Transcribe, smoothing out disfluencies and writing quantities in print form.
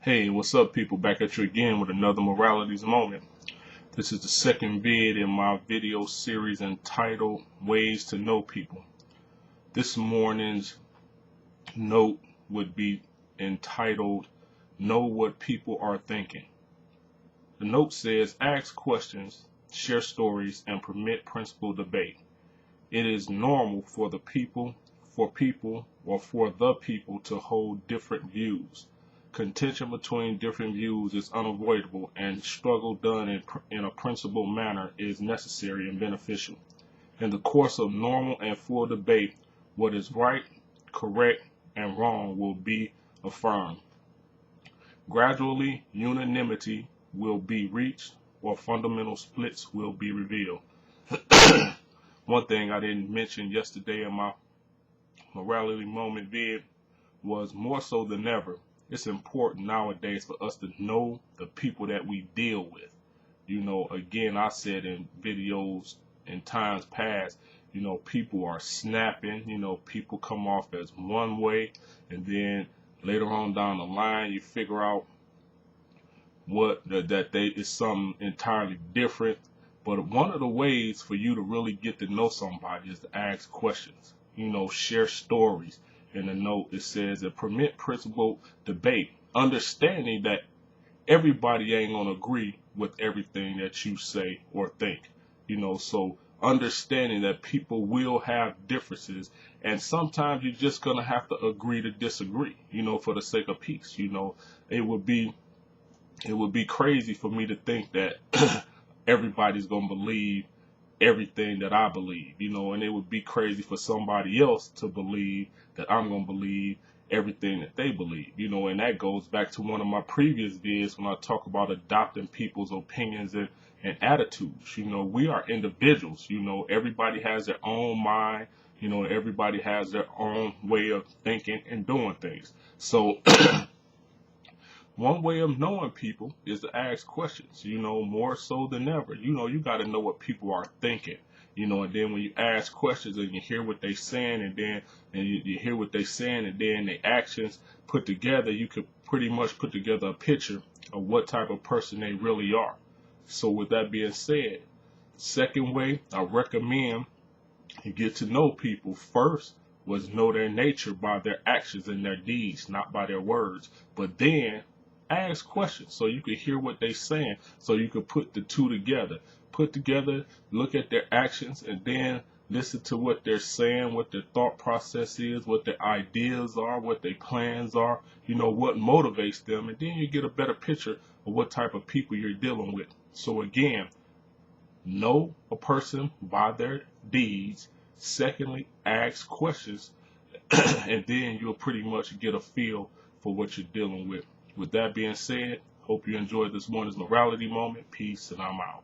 Hey, what's up, people? Back at you again with another Moralities Moment. This is the second vid in my video series entitled Ways to Know People. This morning's note would be entitled Know What People Are Thinking. The note says, ask questions, share stories, and permit principled debate. It is normal for the people to hold different views. Contention between different views is unavoidable, and struggle done in a principled manner is necessary and beneficial. In the course of normal and full debate, what is right, correct, and wrong will be affirmed. Gradually, unanimity will be reached, or fundamental splits will be revealed. One thing I didn't mention yesterday in my morality moment vid was more so than ever, it's important nowadays for us to know the people that we deal with. Again, I said in videos in times past, people are snapping, people come off as one way, and then later on down the line, you figure out is something entirely different. But one of the ways for you to really get to know somebody is to ask questions, share stories. In the note, it says that permit principled debate, understanding that everybody ain't gonna agree with everything that you say or think. So understanding that people will have differences, and sometimes you're just gonna have to agree to disagree, for the sake of peace. It would be crazy for me to think that everybody's gonna believe everything that I believe, and it would be crazy for somebody else to believe that I'm going to believe everything that they believe, and that goes back to one of my previous vids when I talk about adopting people's opinions and attitudes. We are individuals, everybody has their own mind, everybody has their own way of thinking and doing things. So one way of knowing people is to ask questions, more so than ever. You got to know what people are thinking, and then when you ask questions and you hear what they're saying, you hear what they're saying, and then the actions put together, you could pretty much put together a picture of what type of person they really are. So with that being said, second way I recommend you get to know people first was know their nature by their actions and their deeds, not by their words. But then ask questions so you can hear what they're saying, so you can put the two together. Look at their actions, and then listen to what they're saying, what their thought process is, what their ideas are, what their plans are, what motivates them, and then you get a better picture of what type of people you're dealing with. So again, know a person by their deeds. Secondly, ask questions, and then you'll pretty much get a feel for what you're dealing with. With that being said, hope you enjoyed this morning's morality moment. Peace, and I'm out.